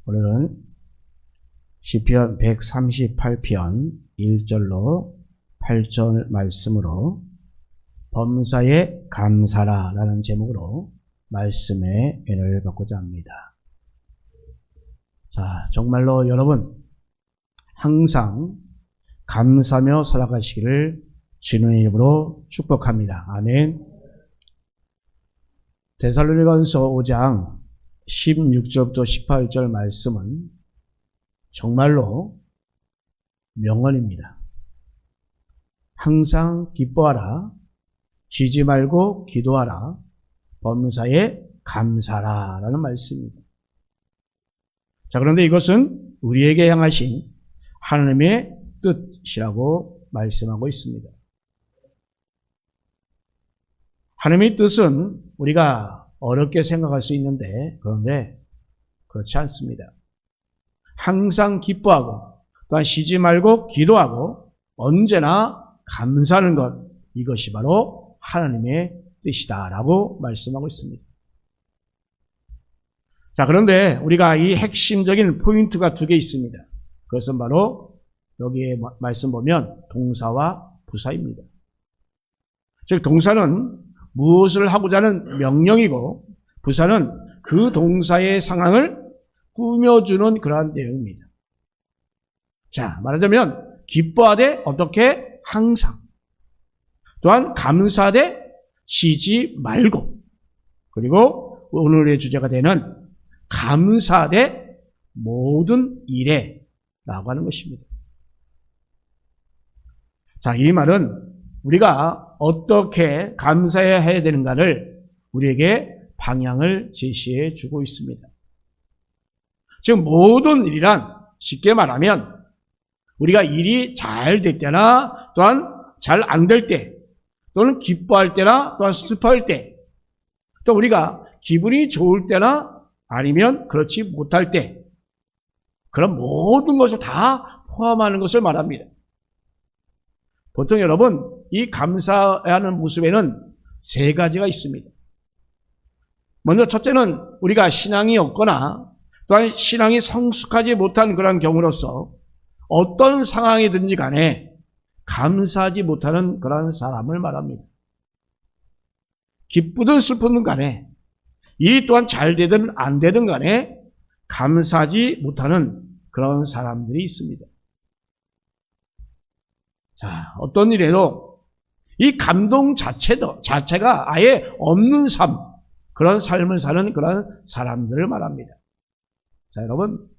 오늘은 시편 138편 1절로 8절 말씀으로 범사에 감사라 라는 제목으로 말씀의 은혜를 받고자 합니다. 자, 정말로 여러분 항상 감사하며 살아가시기를 주님의 이름으로 축복합니다. 아멘. 데살로니가전서 5장 16절부터 18절 말씀은 정말로 명언입니다. 항상 기뻐하라, 쉬지 말고 기도하라, 범사에 감사라 라는 말씀입니다. 자, 그런데 이것은 우리에게 향하신 하나님의 뜻이라고 말씀하고 있습니다. 하나님의 뜻은 우리가 어렵게 생각할 수 있는데 그런데 그렇지 않습니다. 항상 기뻐하고 또한 쉬지 말고 기도하고 언제나 감사하는 것, 이것이 바로 하나님의 뜻이다라고 말씀하고 있습니다. 자, 그런데 우리가 이 핵심적인 포인트가 두 개 있습니다. 그것은 바로 여기에 말씀 보면 동사와 부사입니다. 즉 동사는 무엇을 하고자 하는 명령이고 부사는 그 동사의 상황을 꾸며주는 그러한 내용입니다. 자, 말하자면 기뻐하되 어떻게? 항상. 또한 감사하되 쉬지 말고. 그리고 오늘의 주제가 되는 감사하되 모든 일에 라고 하는 것입니다. 자, 이 말은 우리가 어떻게 감사해야 되는가를 우리에게 방향을 제시해 주고 있습니다. 즉 모든 일이란 쉽게 말하면 우리가 일이 잘 될 때나 또한 잘 안 될 때 또는 기뻐할 때나 또한 슬퍼할 때 또 우리가 기분이 좋을 때나 아니면 그렇지 못할 때 그런 모든 것을 다 포함하는 것을 말합니다. 보통 여러분 이 감사하는 모습에는 세 가지가 있습니다. 먼저 첫째는 우리가 신앙이 없거나 또한 신앙이 성숙하지 못한 그런 경우로서 어떤 상황이든지 간에 감사하지 못하는 그런 사람을 말합니다. 기쁘든 슬프든 간에 일이 또한 잘 되든 안 되든 간에 감사하지 못하는 그런 사람들이 있습니다. 자, 어떤 일에도 이 감동 자체가 아예 없는 삶, 그런 삶을 사는 그런 사람들을 말합니다. 자, 여러분,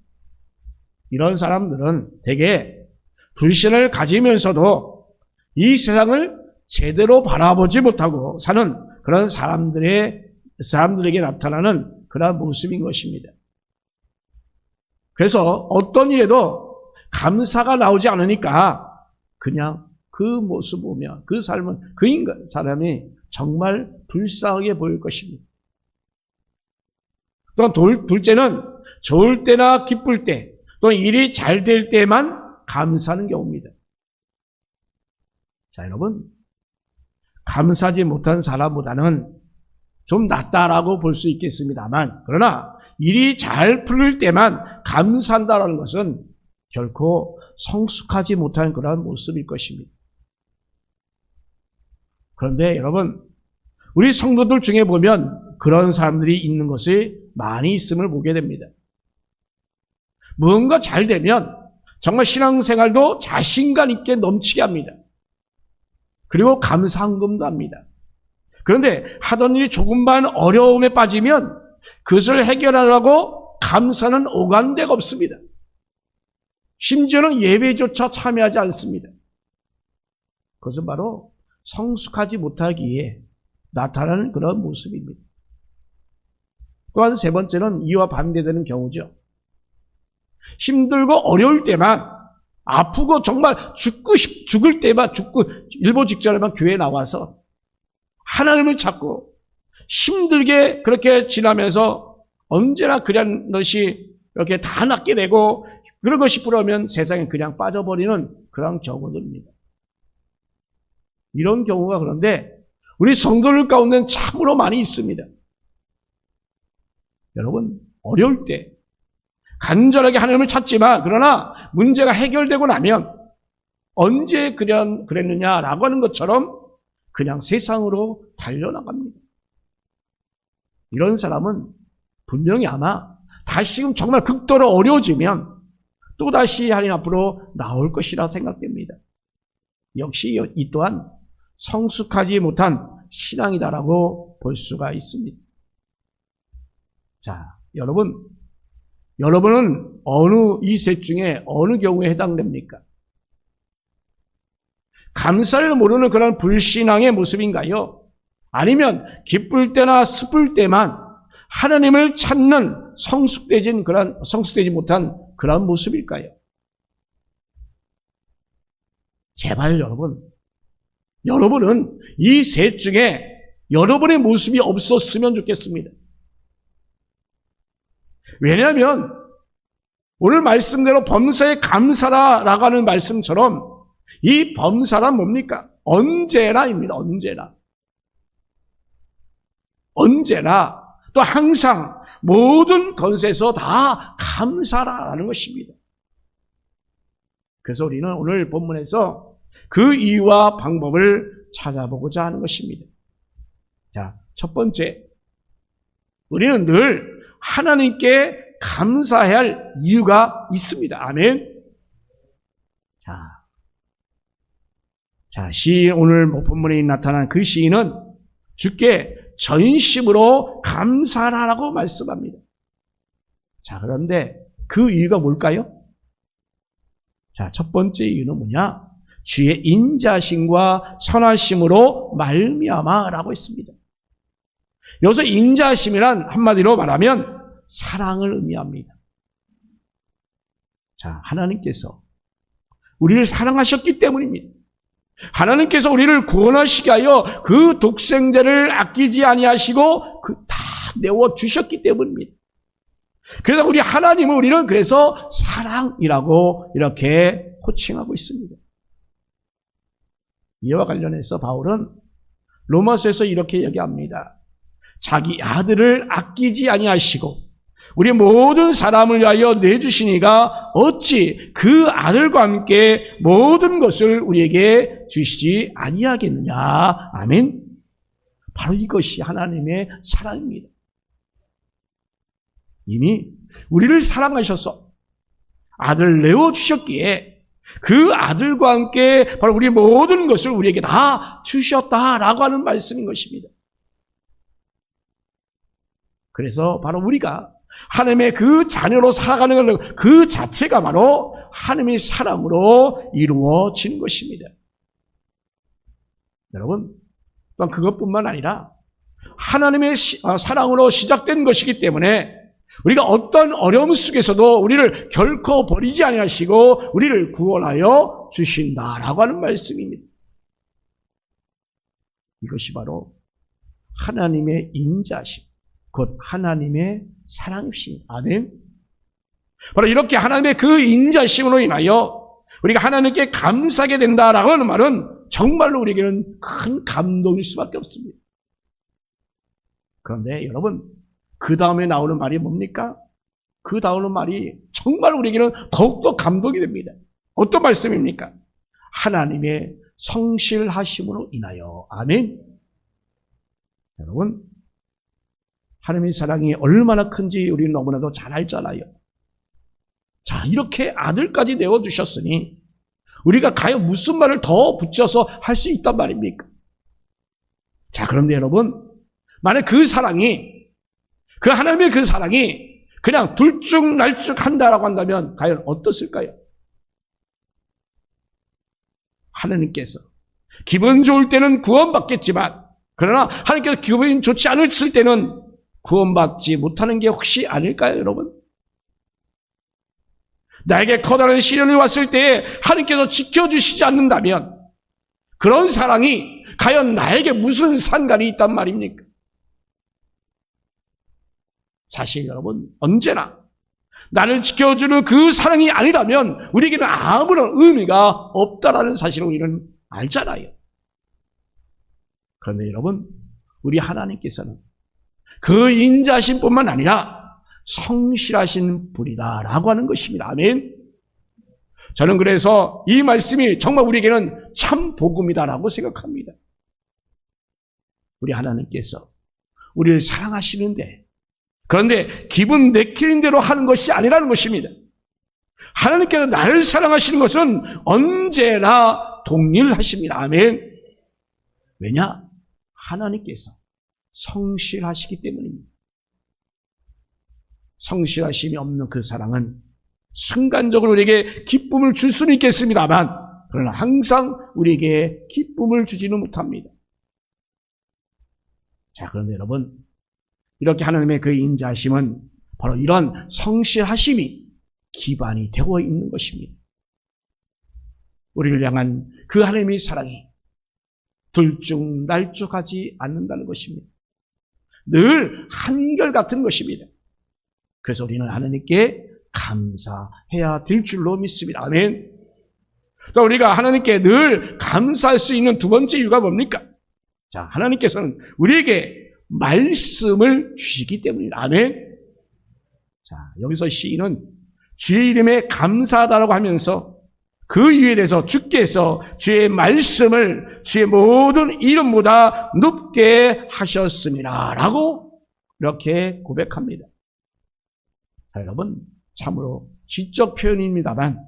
이런 사람들은 대개 불신을 가지면서도 이 세상을 제대로 바라보지 못하고 사는 그런 사람들에게 나타나는 그런 모습인 것입니다. 그래서 어떤 일에도 감사가 나오지 않으니까 그냥 그 모습 보면 그 삶은 그 사람이 정말 불쌍하게 보일 것입니다. 또한 둘째는 좋을 때나 기쁠 때 또 일이 잘 될 때만 감사하는 경우입니다. 자, 여러분 감사하지 못한 사람보다는 좀 낫다라고 볼 수 있겠습니다만 그러나 일이 잘 풀릴 때만 감사한다는 것은 결코 성숙하지 못한 그런 모습일 것입니다. 그런데 여러분 우리 성도들 중에 보면 그런 사람들이 있는 것이 많이 있음을 보게 됩니다. 무언가 잘 되면 정말 신앙생활도 자신감 있게 넘치게 합니다. 그리고 감사한금도 합니다. 그런데 하던 일이 조금만 어려움에 빠지면 그것을 해결하려고 감사는 오간 데가 없습니다. 심지어는 예배조차 참여하지 않습니다. 그것은 바로 성숙하지 못하기에 나타나는 그런 모습입니다. 또한 세 번째는 이와 반대되는 경우죠. 힘들고 어려울 때만 아프고 정말 죽을 때만 일보 직전에만 교회에 나와서 하나님을 찾고 힘들게 그렇게 지나면서 언제나 그런 것이 이렇게 다 낫게 되고 그런 것이 부러우면 세상에 그냥 빠져버리는 그런 경우들입니다. 이런 경우가 그런데 우리 성도들 가운데는 참으로 많이 있습니다. 여러분 어려울 때 간절하게 하나님을 찾지만 그러나 문제가 해결되고 나면 언제 그랬느냐라고 하는 것처럼 그냥 세상으로 달려나갑니다. 이런 사람은 분명히 아마 다시금 정말 극도로 어려워지면 또다시 하나님 앞으로 나올 것이라 생각됩니다. 역시 이 또한 성숙하지 못한 신앙이다라고 볼 수가 있습니다. 자, 여러분은 이 셋 중에 어느 경우에 해당됩니까? 감사를 모르는 그런 불신앙의 모습인가요? 아니면 기쁠 때나 슬플 때만 하나님을 찾는 성숙되지 못한 그런 모습일까요? 제발 여러분은 이 셋 중에 여러분의 모습이 없었으면 좋겠습니다. 왜냐하면 오늘 말씀대로 범사에 감사라라고 하는 말씀처럼 이 범사란 뭡니까? 언제나입니다. 언제나 또 항상 모든 것에서 다 감사라는 것입니다. 그래서 우리는 오늘 본문에서 그 이유와 방법을 찾아보고자 하는 것입니다. 자, 첫 번째, 우리는 늘 하나님께 감사해야 할 이유가 있습니다. 아멘. 자, 시인 오늘 본문에 나타난 그 시인은 주께 전심으로 감사하라고 말씀합니다. 자, 그런데 그 이유가 뭘까요? 자, 첫 번째 이유는 뭐냐? 주의 인자심과 선하심으로 말미암아라고 했습니다. 여기서 인자심이란 한마디로 말하면 사랑을 의미합니다. 자, 하나님께서 우리를 사랑하셨기 때문입니다. 하나님께서 우리를 구원하시기 위하여 그 독생자를 아끼지 아니하시고 다 내어주셨기 때문입니다. 그래서 우리는 그래서 사랑이라고 이렇게 호칭하고 있습니다. 이와 관련해서 바울은 로마서에서 이렇게 얘기합니다. 자기 아들을 아끼지 아니하시고 우리 모든 사람을 위하여 내주시니가 어찌 그 아들과 함께 모든 것을 우리에게 주시지 아니하겠느냐. 아멘. 바로 이것이 하나님의 사랑입니다. 이미 우리를 사랑하셔서 아들을 내어주셨기에 그 아들과 함께 바로 우리 모든 것을 우리에게 다 주셨다라고 하는 말씀인 것입니다. 그래서 바로 우리가 하나님의 그 자녀로 살아가는 그 자체가 바로 하나님의 사랑으로 이루어지는 것입니다. 여러분, 또한 그것뿐만 아니라 하나님의 사랑으로 시작된 것이기 때문에 우리가 어떤 어려움 속에서도 우리를 결코 버리지 아니하시고 우리를 구원하여 주신다라고 하는 말씀입니다. 이것이 바로 하나님의 인자심, 곧 하나님의 사랑이십니다. 아멘. 바로 이렇게 하나님의 그 인자심으로 인하여 우리가 하나님께 감사하게 된다라고 하는 말은 정말로 우리에게는 큰 감동일 수밖에 없습니다. 그런데 여러분, 그 다음에 나오는 말이 뭡니까? 그 다음에 말이 정말 우리에게는 더욱더 감동이 됩니다. 어떤 말씀입니까? 하나님의 성실하심으로 인하여. 아멘. 여러분, 하나님의 사랑이 얼마나 큰지 우리는 너무나도 잘 알잖아요. 자, 이렇게 아들까지 내어주셨으니 우리가 과연 무슨 말을 더 붙여서 할 수 있단 말입니까? 자, 그런데 여러분, 만약 그 하나님의 그 사랑이 그냥 들쭉날쭉한다라고 한다면 과연 어떻을까요? 하나님께서 기분 좋을 때는 구원받겠지만 그러나 하나님께서 기분이 좋지 않을 때는 구원받지 못하는 게 혹시 아닐까요, 여러분? 나에게 커다란 시련이 왔을 때에 하나님께서 지켜주시지 않는다면 그런 사랑이 과연 나에게 무슨 상관이 있단 말입니까? 사실 여러분, 언제나 나를 지켜주는 그 사랑이 아니라면 우리에게는 아무런 의미가 없다라는 사실을 우리는 알잖아요. 그런데 여러분, 우리 하나님께서는 그 인자심뿐만 아니라 성실하신 분이다라고 하는 것입니다. 아멘. 저는 그래서 이 말씀이 정말 우리에게는 참 복음이다라고 생각합니다. 우리 하나님께서 우리를 사랑하시는데, 그런데 기분 내키는 대로 하는 것이 아니라는 것입니다. 하나님께서 나를 사랑하시는 것은 언제나 동일하십니다. 아멘. 왜냐? 하나님께서 성실하시기 때문입니다. 성실하심이 없는 그 사랑은 순간적으로 우리에게 기쁨을 줄 수는 있겠습니다만, 그러나 항상 우리에게 기쁨을 주지는 못합니다. 자, 그런데 여러분, 이렇게 하나님의 그 인자하심은 바로 이런 성실하심이 기반이 되고 있는 것입니다. 우리를 향한 그 하나님의 사랑이 들쭉날쭉하지 않는다는 것입니다. 늘 한결같은 것입니다. 그래서 우리는 하나님께 감사해야 될 줄로 믿습니다. 아멘. 또 우리가 하나님께 늘 감사할 수 있는 두 번째 이유가 뭡니까? 자, 하나님께서는 우리에게 말씀을 주시기 때문입니다. 아멘. 자, 여기서 시인은 주의 이름에 감사하다라고 하면서 그 이유에 대해서 주께서 주의 말씀을 주의 모든 이름보다 높게 하셨습니다 라고 이렇게 고백합니다. 자, 여러분, 참으로 지적 표현입니다만,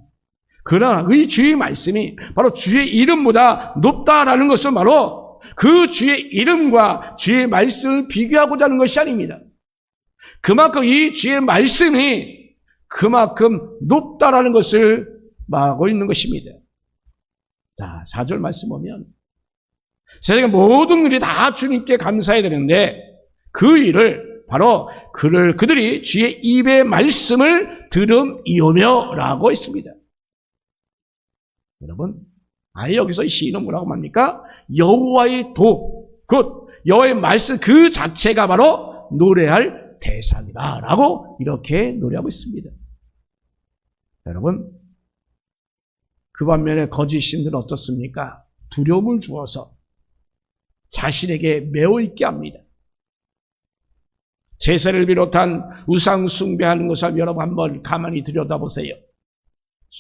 그러나 이 주의 말씀이 바로 주의 이름보다 높다라는 것은 바로 그 주의 이름과 주의 말씀을 비교하고자 하는 것이 아닙니다. 그만큼 이 주의 말씀이 그만큼 높다라는 것을 말하고 있는 것입니다. 자, 4절 말씀 보면 세상의 모든 일이 다 주님께 감사해야 되는데 그 일을 바로 그들이 주의 입의 말씀을 들음이오며 라고 했습니다. 여러분, 아예 여기서 이 시인은 뭐라고 말합니까? 여호와의 도, 곧 여호와의 말씀 그 자체가 바로 노래할 대상이다 라고 이렇게 노래하고 있습니다. 여러분, 그 반면에 거짓 신들은 어떻습니까? 두려움을 주어서 자신에게 매어 있게 합니다. 제사를 비롯한 우상 숭배하는 것을 여러분 한번 가만히 들여다보세요.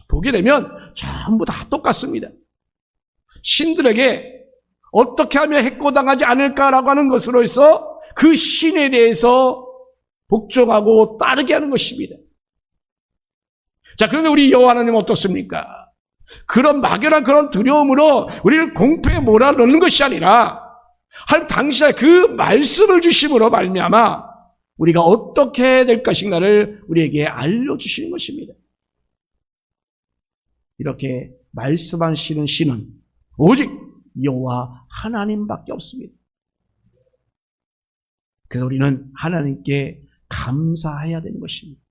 보게 되면 전부 다 똑같습니다. 신들에게 어떻게 하면 해코당하지 않을까라고 하는 것으로 해서 그 신에 대해서 복종하고 따르게 하는 것입니다. 자, 그런데 우리 여호와 하나님 어떻습니까? 그런 막연한 그런 두려움으로 우리를 공포에 몰아넣는 것이 아니라 하나님 당신의 그 말씀을 주심으로 말미암아 우리가 어떻게 해야 될 것인가를 우리에게 알려주시는 것입니다. 이렇게 말씀하시는 신은 오직 여호와 하나님밖에 없습니다. 그래서 우리는 하나님께 감사해야 되는 것입니다.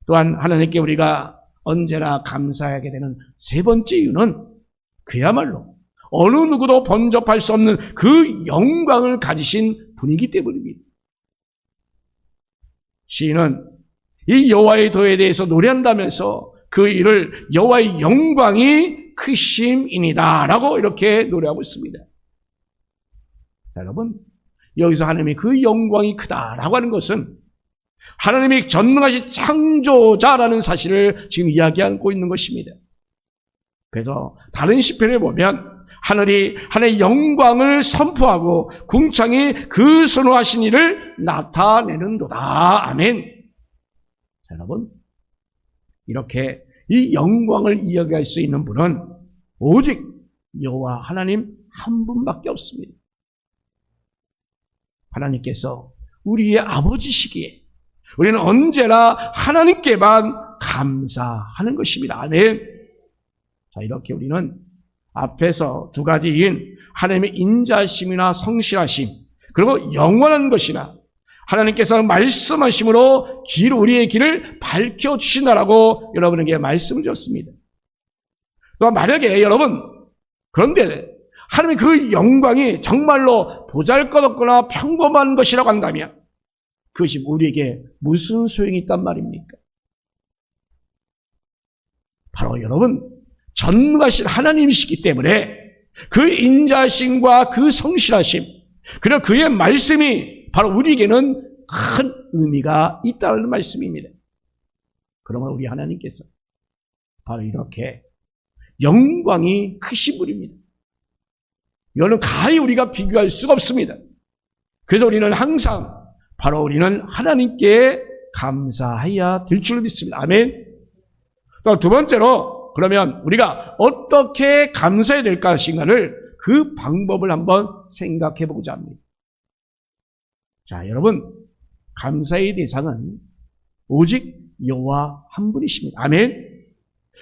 또한 하나님께 우리가 언제나 감사하게 되는 세 번째 이유는 그야말로 어느 누구도 범접할 수 없는 그 영광을 가지신 분이기 때문입니다. 시인은 이 여호와의 도에 대해서 노래한다면서 그 일을 여호와의 영광이 크심이니라 라고 이렇게 노래하고 있습니다. 자, 여러분, 여기서 하나님의 그 영광이 크다라고 하는 것은 하나님이 전능하신 창조자라는 사실을 지금 이야기하고 있는 것입니다. 그래서 다른 시편에 보면 하늘이 하나님의 영광을 선포하고 궁창이 그 선호하신 일을 나타내는도다. 아멘. 자, 여러분, 이렇게 이 영광을 이야기할 수 있는 분은 오직 여호와 하나님 한 분밖에 없습니다. 하나님께서 우리의 아버지시기에 우리는 언제나 하나님께만 감사하는 것입니다. 아멘. 자, 이렇게 우리는 앞에서 두 가지인 하나님의 인자심이나 성실하심, 그리고 영원한 것이나 하나님께서 말씀하심으로 우리의 길을 밝혀주신다라고 여러분에게 말씀을 드렸습니다. 또 만약에 여러분, 그런데 하나님의 그 영광이 정말로 보잘것없거나 평범한 것이라고 한다면 그것이 우리에게 무슨 소용이 있단 말입니까? 바로 여러분, 전능하신 하나님이시기 때문에 그 인자심과 그 성실하심, 그리고 그의 말씀이 바로 우리에게는 큰 의미가 있다는 말씀입니다. 그러면 우리 하나님께서 바로 이렇게 영광이 크신 분입니다. 이거는 가히 우리가 비교할 수가 없습니다. 그래서 우리는 항상 바로 우리는 하나님께 감사해야 될 줄 믿습니다. 아멘. 또 두 번째로 그러면 우리가 어떻게 감사해야 될 것인가를 그 방법을 한번 생각해 보고자 합니다. 자, 여러분, 감사의 대상은 오직 여호와 한 분이십니다. 아멘.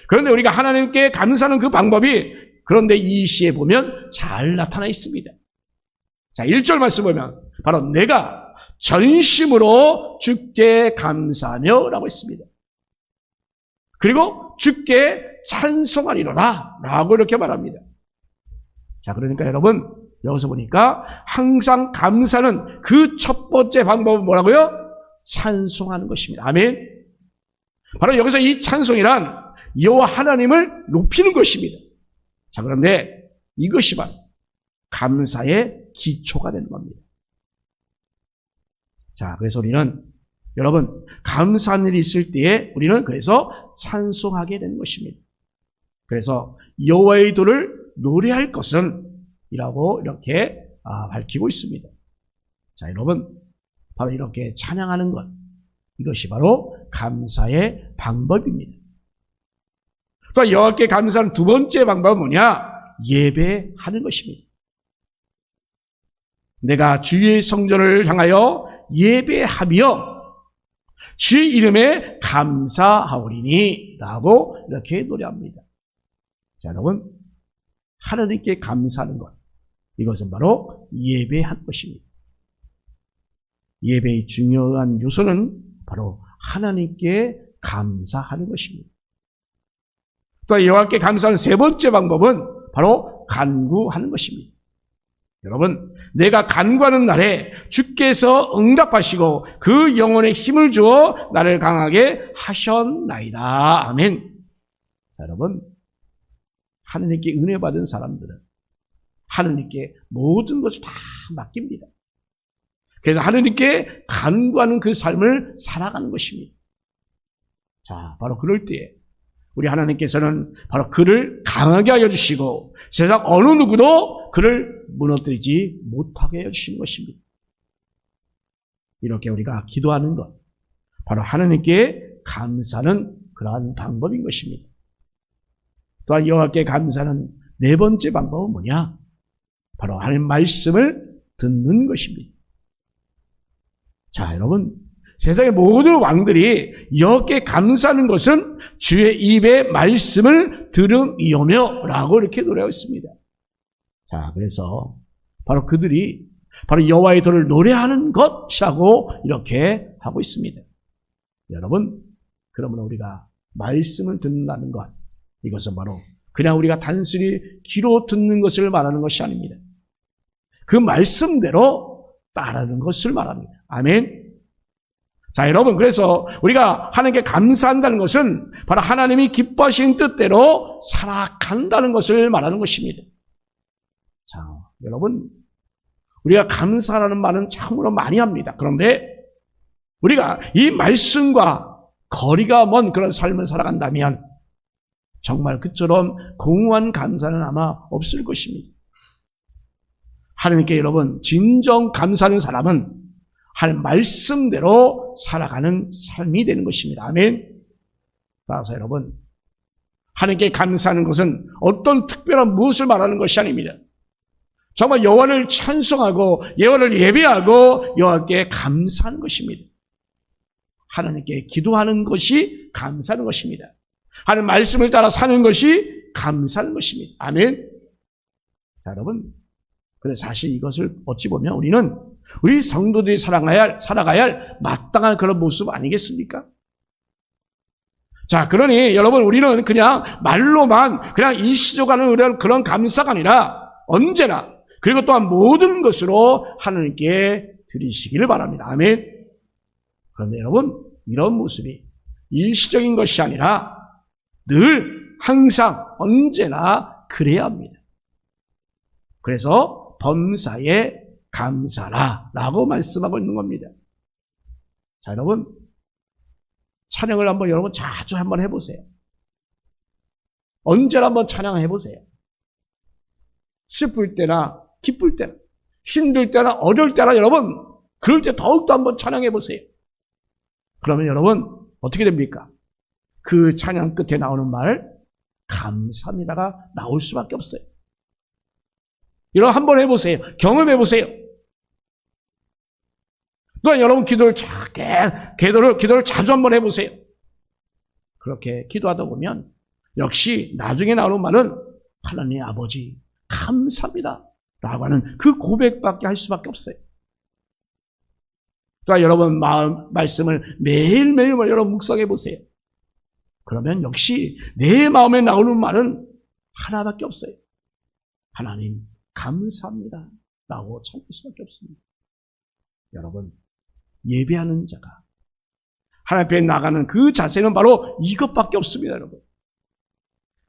그런데 우리가 하나님께 감사하는 그 방법이 그런데 이 시에 보면 잘 나타나 있습니다. 자, 1절 말씀 보면 바로 내가 전심으로 주께 감사하며 라고 했습니다. 그리고 주께 찬송하리로다 라고 이렇게 말합니다. 자, 그러니까 여러분 여기서 보니까 항상 감사는 그 첫 번째 방법은 뭐라고요? 찬송하는 것입니다. 아멘. 바로 여기서 이 찬송이란 여호와 하나님을 높이는 것입니다. 자, 그런데 이것이 바로 감사의 기초가 되는 겁니다. 자, 그래서 우리는 여러분 감사한 일이 있을 때에 우리는 그래서 찬송하게 되는 것입니다. 그래서 여호와의 도를 노래할 것은 이라고 이렇게 밝히고 있습니다. 자, 여러분 바로 이렇게 찬양하는 것, 이것이 바로 감사의 방법입니다. 또 여호와께 감사하는 두 번째 방법은 뭐냐? 예배하는 것입니다. 내가 주의 성전을 향하여 예배하며 주의 이름에 감사하오리니 라고 이렇게 노래합니다. 자, 여러분 하나님께 감사하는 것, 이것은 바로 예배하는 것입니다. 예배의 중요한 요소는 바로 하나님께 감사하는 것입니다. 또 여호와께 감사하는 세 번째 방법은 바로 간구하는 것입니다. 여러분, 내가 간구하는 날에 주께서 응답하시고 그 영혼에 힘을 주어 나를 강하게 하셨나이다. 아멘. 자, 여러분, 하느님께 은혜 받은 사람들은 하느님께 모든 것을 다 맡깁니다. 그래서 하느님께 간구하는 그 삶을 살아가는 것입니다. 자, 바로 그럴 때에 우리 하나님께서는 바로 그를 강하게 하여 주시고 세상 어느 누구도 그를 무너뜨리지 못하게 하여 주시는 것입니다. 이렇게 우리가 기도하는 것, 바로 하나님께 감사하는 그러한 방법인 것입니다. 또한 여호와께 감사하는 네 번째 방법은 뭐냐? 바로 하나님 말씀을 듣는 것입니다. 자, 여러분, 세상의 모든 왕들이 여호와께 감사하는 것은 주의 입의 말씀을 들음이오며 라고 이렇게 노래하고 있습니다. 자, 그래서 바로 그들이 바로 여호와의 도를 노래하는 것이라고 이렇게 하고 있습니다. 여러분, 그러면 우리가 말씀을 듣는다는 것, 이것은 바로 그냥 우리가 단순히 귀로 듣는 것을 말하는 것이 아닙니다. 그 말씀대로 따르는 것을 말합니다. 아멘. 자, 여러분, 그래서 우리가 하나님께 감사한다는 것은 바로 하나님이 기뻐하시는 뜻대로 살아간다는 것을 말하는 것입니다. 자, 여러분, 우리가 감사라는 말은 참으로 많이 합니다. 그런데 우리가 이 말씀과 거리가 먼 그런 삶을 살아간다면 정말 그처럼 공허한 감사는 아마 없을 것입니다. 하나님께 여러분, 진정 감사하는 사람은 할 말씀대로 살아가는 삶이 되는 것입니다. 아멘. 따라서 여러분, 하나님께 감사하는 것은 어떤 특별한 무엇을 말하는 것이 아닙니다. 정말 여호와를 찬송하고 여호와를 예배하고 여호와께 감사하는 것입니다. 하나님께 기도하는 것이 감사하는 것입니다. 하나님 말씀을 따라 사는 것이 감사하는 것입니다. 아멘. 자, 여러분, 그래서 사실 이것을 어찌 보면 우리는 우리 성도들이 살아가야 할 마땅한 그런 모습 아니겠습니까? 자, 그러니 여러분, 우리는 그냥 말로만 그냥 일시적으로 그런 감사가 아니라 언제나 그리고 또한 모든 것으로 하나님께 드리시기를 바랍니다. 아멘. 그런데 여러분, 이런 모습이 일시적인 것이 아니라 늘 항상 언제나 그래야 합니다. 그래서 범사에 감사라 라고 말씀하고 있는 겁니다. 자, 여러분, 찬양을 한번 여러분 자주 한번 해보세요. 언제나 한번 찬양해보세요. 슬플 때나 기쁠 때나 힘들 때나 어려울 때나 여러분 그럴 때 더욱더 한번 찬양해보세요. 그러면 여러분 어떻게 됩니까? 그 찬양 끝에 나오는 말 감사합니다가 나올 수밖에 없어요. 여러분 한번 해보세요. 경험해보세요. 또한 여러분 기도를 자주 한번 해보세요. 그렇게 기도하다 보면 역시 나중에 나오는 말은 하나님 아버지 감사합니다 라고 하는 그 고백밖에 할 수밖에 없어요. 또한 여러분 말씀을 매일매일 여러분 묵상해 보세요. 그러면 역시 내 마음에 나오는 말은 하나밖에 없어요. 하나님 감사합니다 라고 참을 수밖에 없습니다. 여러분 예배하는 자가 하나님 앞에 나가는 그 자세는 바로 이것밖에 없습니다. 여러분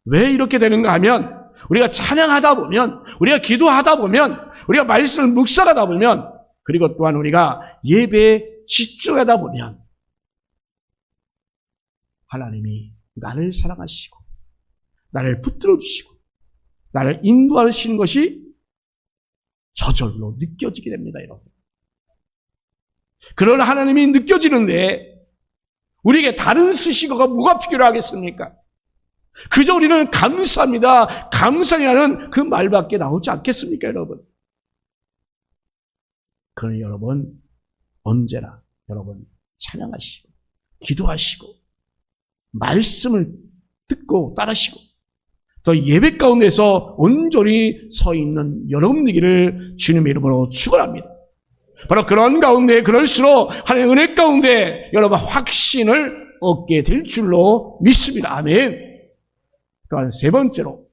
왜 이렇게 되는가 하면 우리가 찬양하다 보면 우리가 기도하다 보면 우리가 말씀을 묵상하다 보면 그리고 또한 우리가 예배에 집중하다 보면 하나님이 나를 사랑하시고 나를 붙들어 주시고 나를 인도하시는 것이 저절로 느껴지게 됩니다. 여러분 그런 하나님이 느껴지는데 우리에게 다른 수식어가 뭐가 필요하겠습니까? 그저 우리는 감사합니다. 감사하는 그 말밖에 나오지 않겠습니까, 여러분? 그러니 여러분, 언제나 여러분 찬양하시고, 기도하시고, 말씀을 듣고 따르시고, 또 예배 가운데서 온전히 서 있는 여러분 되기를 주님의 이름으로 축원합니다. 바로 그런 가운데 그럴수록 하나님의 은혜 가운데 여러분 확신을 얻게 될 줄로 믿습니다. 아멘. 또한 세 번째로,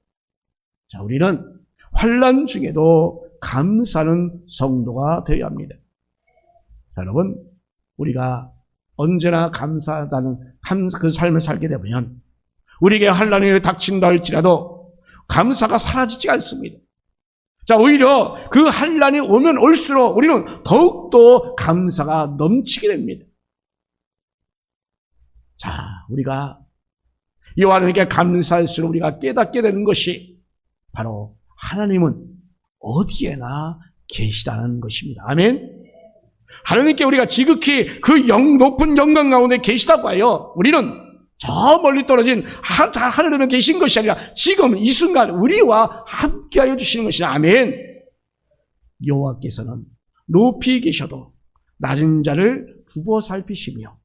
자, 우리는 환난 중에도 감사하는 성도가 되어야 합니다. 자, 여러분, 우리가 언제나 감사하다는 그 삶을 살게 되면 우리에게 환난이 닥친다 할지라도 감사가 사라지지 않습니다. 자, 오히려 그 환난이 오면 올수록 우리는 더욱더 감사가 넘치게 됩니다. 자, 우리가 이와 하나님께 감사할수록 우리가 깨닫게 되는 것이 바로 하나님은 어디에나 계시다는 것입니다. 아멘. 하나님께 우리가 지극히 그 높은 영광 가운데 계시다고 하여 우리는 저 멀리 떨어진 하늘에만 계신 것이 아니라 지금 이 순간 우리와 함께하여 주시는 것이다. 아멘. 여호와께서는 높이 계셔도 낮은 자를 굽어 살피시며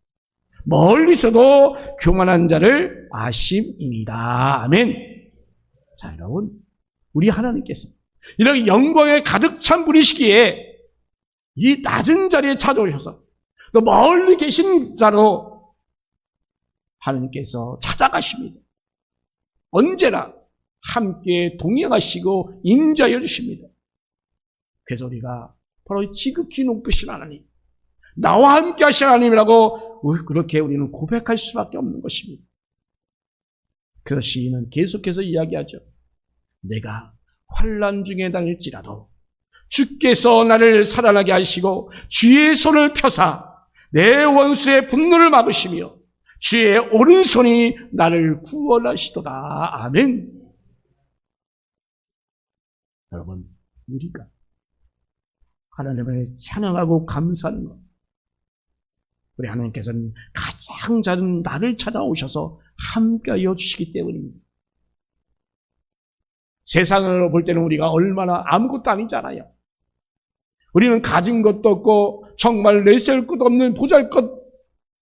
멀리서도 교만한 자를 아심이니이다. 아멘. 자, 여러분, 우리 하나님께서 이렇게 영광에 가득 찬 분이시기에 이 낮은 자리에 찾아오셔서 또 멀리 계신 자로 하나님께서 찾아가십니다. 언제나 함께 동행하시고 인자하여 주십니다. 그래서 우리가 바로 지극히 높으신 하나님, 나와 함께 하신 하나님이라고 그렇게 우리는 고백할 수밖에 없는 것입니다. 그래서 시인은 계속해서 이야기하죠. 내가 환난 중에 다닐지라도 주께서 나를 살아나게 하시고 주의 손을 펴사 내 원수의 분노를 막으시며 주의 오른손이 나를 구원하시도다. 아멘. 여러분, 우리가 하나님을 찬양하고 감사하는 것, 우리 하나님께서는 가장 작은 나를 찾아오셔서 함께하여 주시기 때문입니다. 세상으로 볼 때는 우리가 얼마나 아무것도 아니잖아요. 우리는 가진 것도 없고 정말 내세울 것 없는 보잘것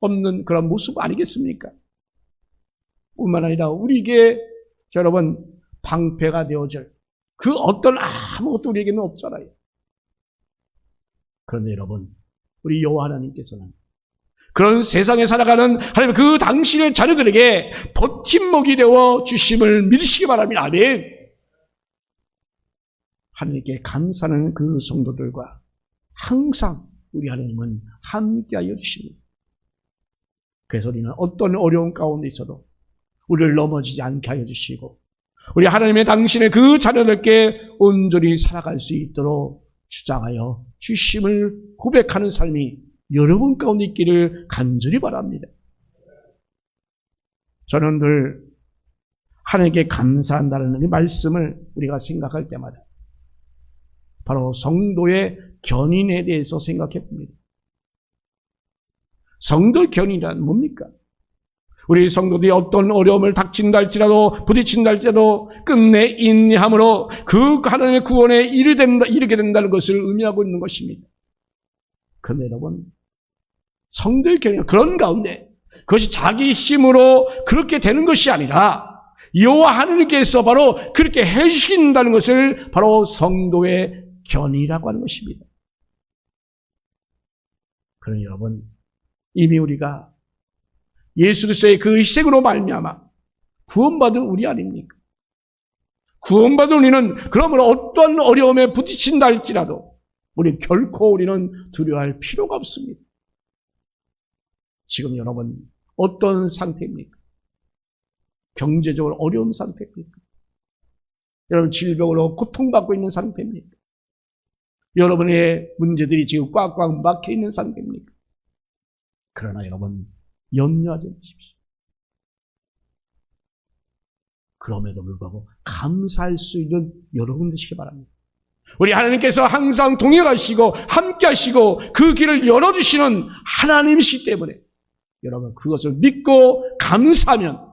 없는 그런 모습 아니겠습니까? 뿐만 아니라 우리에게 여러분 방패가 되어줄 그 어떤 아무것도 우리에게는 없잖아요. 그런데 여러분, 우리 여호와 하나님께서는 그런 세상에 살아가는 하나님 그 당신의 자녀들에게 버팀목이 되어 주심을 믿으시기 바랍니다. 아멘. 하나님께 감사하는 그 성도들과 항상 우리 하나님은 함께하여 주십니다. 그래서 우리는 어떤 어려운 가운데 있어도 우리를 넘어지지 않게 하여 주시고 우리 하나님의 당신의 그 자녀들께 온전히 살아갈 수 있도록 주장하여 주심을 고백하는 삶이 여러분 가운데 있기를 간절히 바랍니다. 저는 늘 하나님께 감사한다는 이 말씀을 우리가 생각할 때마다 바로 성도의 견인에 대해서 생각해 봅니다. 성도 견인이란 뭡니까? 우리 성도들이 어떤 어려움을 닥친다 할지라도 부딪힌다 할지라도 끝내 인내함으로 그 하나님의 구원에 이르게 된다는 것을 의미하고 있는 것입니다. 그런데 여러분, 성도의 견인, 그런 가운데 그것이 자기 힘으로 그렇게 되는 것이 아니라 여호와 하나님께서 바로 그렇게 해주신다는 것을 바로 성도의 견이라고 하는 것입니다. 그러니 여러분, 이미 우리가 예수 그리스도의 그 희생으로 말미암아 구원받은 우리 아닙니까? 구원받은 우리는 그러므로 어떤 어려움에 부딪힌다 할지라도 우리 결코 우리는 두려워할 필요가 없습니다. 지금 여러분 어떤 상태입니까? 경제적으로 어려운 상태입니까? 여러분 질병으로 고통받고 있는 상태입니까? 여러분의 문제들이 지금 꽉꽉 막혀 있는 상태입니까? 그러나 여러분 염려하지 마십시오. 그럼에도 불구하고 감사할 수 있는 여러분 되시기 바랍니다. 우리 하나님께서 항상 동행하시고 함께하시고 그 길을 열어주시는 하나님이시기 때문에 여러분 그것을 믿고 감사하면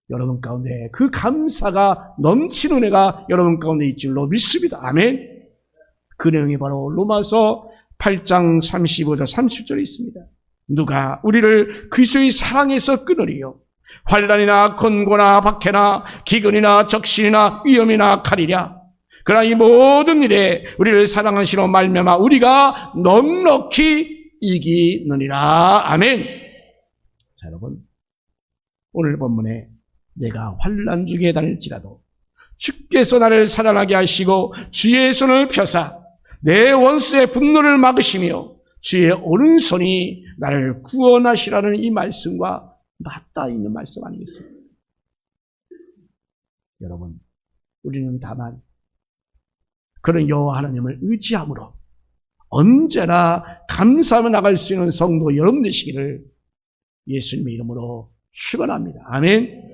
여러분 가운데 그 감사가 넘치는 은혜가 여러분 가운데 있을 줄로 믿습니다. 아멘. 그 내용이 바로 로마서 8장 35절 30절에 있습니다. 누가 우리를 그리스도의 사랑에서 끊으리요? 환난이나 권고나 박해나 기근이나 적신이나 위험이나 칼이랴. 그러나 이 모든 일에 우리를 사랑하시는 말미암아 우리가 넉넉히 이기느니라. 아멘. 자, 여러분 오늘 본문에 내가 환난 중에 다닐지라도 주께서 나를 살아나게 하시고 주의 손을 펴사 내 원수의 분노를 막으시며 주의 오른손이 나를 구원하시라는 이 말씀과 맞닿아 있는 말씀 아니겠습니까? 여러분, 우리는 다만 그런 여호와 하나님을 의지함으로 언제나 감사하며 나갈 수 있는 성도 여러분 되시기를 예수님의 이름으로 축원합니다. 아멘.